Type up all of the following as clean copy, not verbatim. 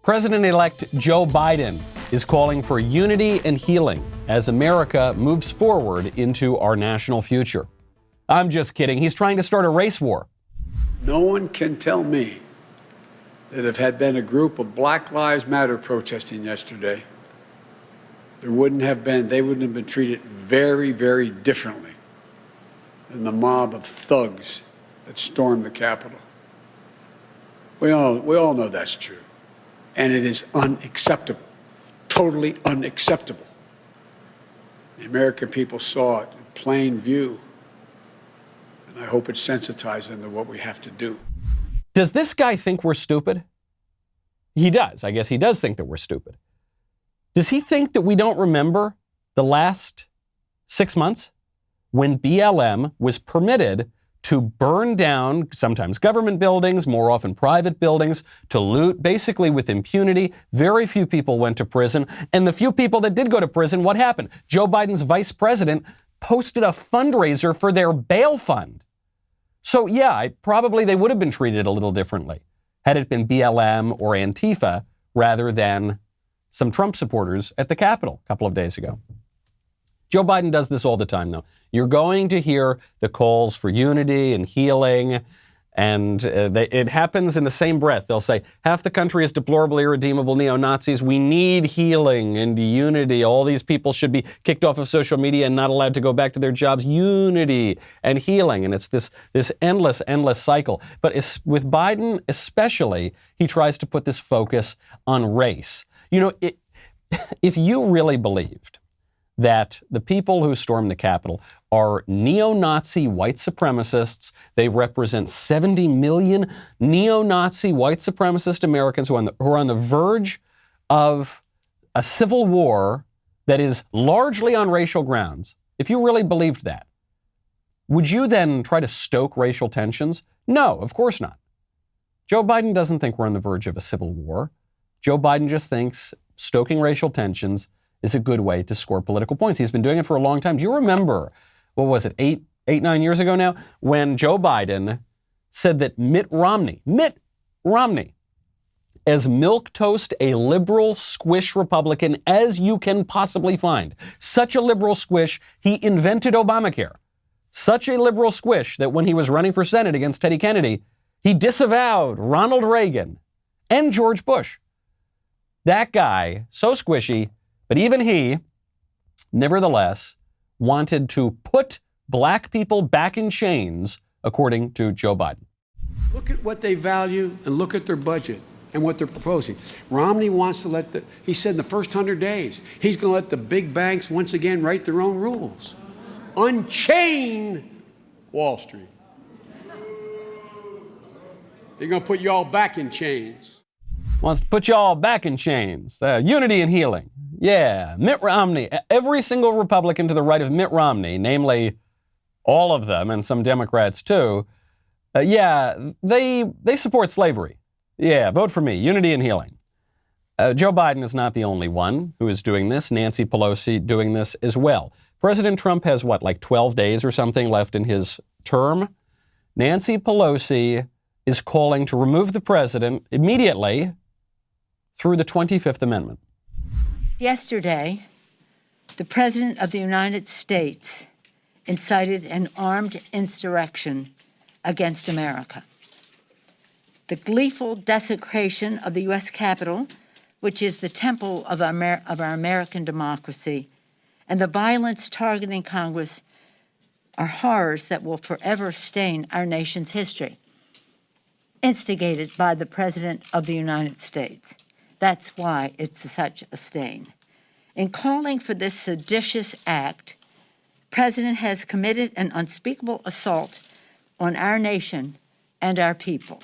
President-elect Joe Biden is calling for unity and healing as America moves forward into our national future. I'm just kidding. He's trying to start a race war. No one can tell me that if had been a group of Black Lives Matter protesting yesterday, they wouldn't have been treated very, very differently than the mob of thugs that stormed the Capitol. We all know that's true. And it is unacceptable, totally unacceptable. The American people saw it in plain view, and I hope it sensitized them to what we have to do. Does this guy think we're stupid? He does. I guess he does think that we're stupid. Does he think that we don't remember the last 6 months when BLM was permitted to burn down sometimes government buildings, more often private buildings, to loot basically with impunity? Very few people went to prison. And the few people that did go to prison, what happened? Joe Biden's vice president posted a fundraiser for their bail fund. So yeah, probably they would have been treated a little differently had it been BLM or Antifa rather than some Trump supporters at the Capitol a couple of days ago. Joe Biden does this all the time, though. You're going to hear the calls for unity and healing, and it happens in the same breath. They'll say, half the country is deplorable, irredeemable neo-Nazis. We need healing and unity. All these people should be kicked off of social media and not allowed to go back to their jobs. Unity and healing. And it's this endless cycle. But with Biden especially, he tries to put this focus on race. You know, if you really believed that the people who stormed the Capitol are neo-Nazi white supremacists, they represent 70 million neo-Nazi white supremacist Americans who are on the verge of a civil war that is largely on racial grounds. If you really believed that, would you then try to stoke racial tensions? No, of course not. Joe Biden doesn't think we're on the verge of a civil war. Joe Biden just thinks stoking racial tensions is a good way to score political points. He's been doing it for a long time. Do you remember, what was it, 9 years ago now, when Joe Biden said that Mitt Romney, as milquetoast a liberal squish Republican as you can possibly find, such a liberal squish, he invented Obamacare. Such a liberal squish that when he was running for Senate against Teddy Kennedy, he disavowed Ronald Reagan and George Bush. That guy, so squishy, but even he, nevertheless, wanted to put black people back in chains, according to Joe Biden. Look at what they value and look at their budget and what they're proposing. Romney wants to he said in the first 100 days, he's going to let the big banks once again write their own rules. Unchain Wall Street. They're going to put you all back in chains. Wants to put you all back in chains. Unity and healing. Yeah, Mitt Romney. Every single Republican to the right of Mitt Romney, namely all of them and some Democrats too, they support slavery. Yeah, vote for me. Unity and healing. Joe Biden is not the only one who is doing this. Nancy Pelosi doing this as well. President Trump has 12 days or something left in his term. Nancy Pelosi is calling to remove the president immediately through the 25th Amendment. Yesterday, the President of the United States incited an armed insurrection against America. The gleeful desecration of the U.S. Capitol, which is the temple of our American democracy, and the violence targeting Congress are horrors that will forever stain our nation's history, instigated by the President of the United States. That's why it's such a stain. In calling for this seditious act, the President has committed an unspeakable assault on our nation and our people.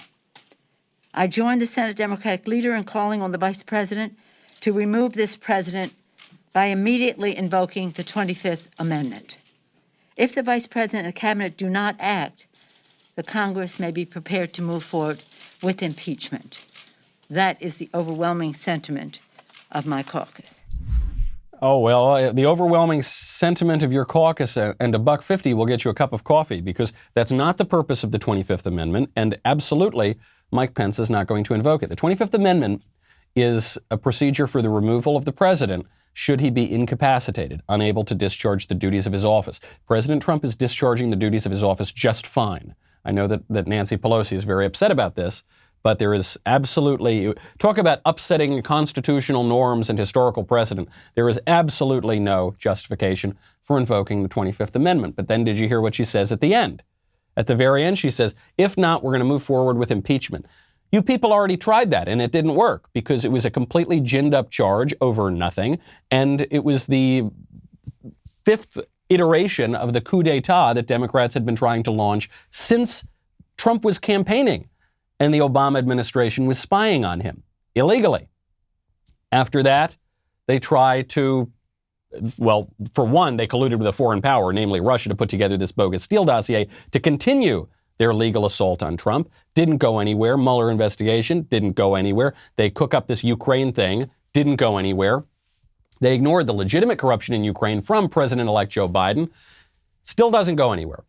I join the Senate Democratic leader in calling on the Vice President to remove this President by immediately invoking the 25th Amendment. If the Vice President and the Cabinet do not act, the Congress may be prepared to move forward with impeachment. That is the overwhelming sentiment of my caucus. Oh, well, the overwhelming sentiment of your caucus and $1.50 will get you a cup of coffee, because that's not the purpose of the 25th Amendment, and absolutely Mike Pence is not going to invoke it. The 25th Amendment is a procedure for the removal of the president should he be incapacitated, unable to discharge the duties of his office. President Trump is discharging the duties of his office just fine. I know that Nancy Pelosi is very upset about this, but there is absolutely, talk about upsetting constitutional norms and historical precedent, there is absolutely no justification for invoking the 25th Amendment. But then did you hear what she says at the end? At the very end, she says, if not, we're going to move forward with impeachment. You people already tried that, and it didn't work because it was a completely ginned up charge over nothing, and it was the fifth iteration of the coup d'etat that Democrats had been trying to launch since Trump was campaigning and the Obama administration was spying on him illegally. After that, they tried to, well, for one, they colluded with a foreign power, namely Russia, to put together this bogus Steele dossier to continue their legal assault on Trump. Didn't go anywhere. Mueller investigation didn't go anywhere. They cook up this Ukraine thing, didn't go anywhere. They ignored the legitimate corruption in Ukraine from President-elect Joe Biden. Still doesn't go anywhere.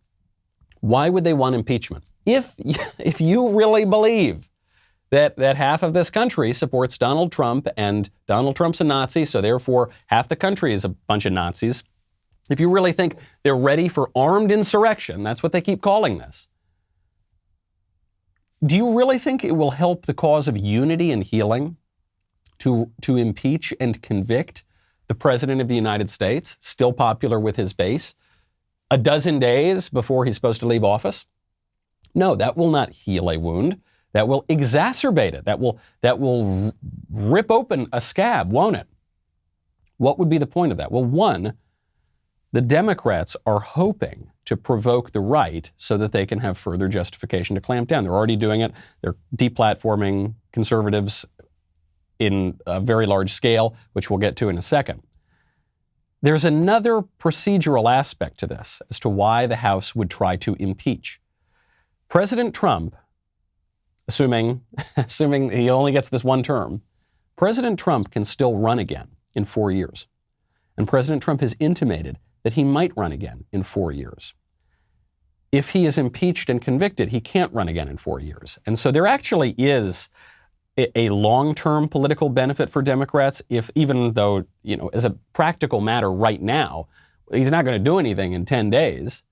Why would they want impeachment? If you really believe that half of this country supports Donald Trump and Donald Trump's a Nazi, so therefore half the country is a bunch of Nazis, if you really think they're ready for armed insurrection, that's what they keep calling this, do you really think it will help the cause of unity and healing to impeach and convict the President of the United States, still popular with his base, a dozen days before he's supposed to leave office? No, that will not heal a wound. That will exacerbate it. That will rip open a scab, won't it? What would be the point of that? Well, one, the Democrats are hoping to provoke the right so that they can have further justification to clamp down. They're already doing it. They're deplatforming conservatives in a very large scale, which we'll get to in a second. There's another procedural aspect to this as to why the House would try to impeach. President Trump, assuming he only gets this one term, President Trump can still run again in 4 years. And President Trump has intimated that he might run again in 4 years. If he is impeached and convicted, he can't run again in 4 years. And so there actually is a long-term political benefit for Democrats, even though, as a practical matter right now, he's not going to do anything in 10 days.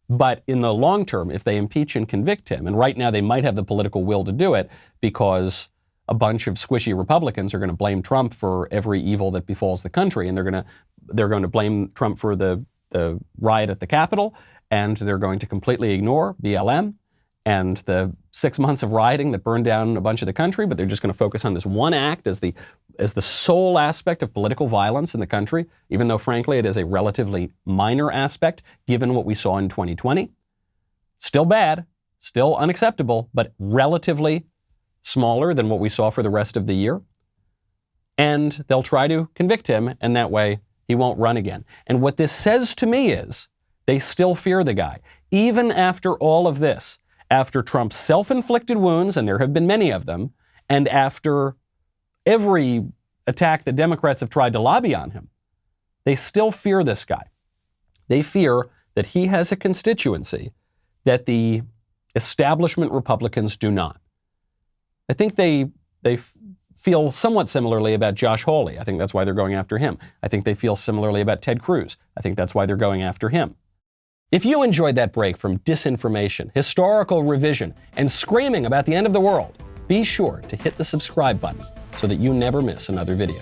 But in the long term, if they impeach and convict him, and right now they might have the political will to do it because a bunch of squishy Republicans are going to blame Trump for every evil that befalls the country, and they're going to blame Trump for the riot at the Capitol, and they're going to completely ignore BLM and the 6 months of rioting that burned down a bunch of the country, but they're just going to focus on this one act as the sole aspect of political violence in the country, even though, frankly, it is a relatively minor aspect given what we saw in 2020. Still bad, still unacceptable, but relatively smaller than what we saw for the rest of the year. And they'll try to convict him, and that way he won't run again. And what this says to me is they still fear the guy. Even after all of this, after Trump's self-inflicted wounds, and there have been many of them, and after every attack that Democrats have tried to lobby on him, they still fear this guy. They fear that he has a constituency that the establishment Republicans do not. I think they feel somewhat similarly about Josh Hawley. I think that's why they're going after him. I think they feel similarly about Ted Cruz. I think that's why they're going after him. If you enjoyed that break from disinformation, historical revision, and screaming about the end of the world, be sure to hit the subscribe button so that you never miss another video.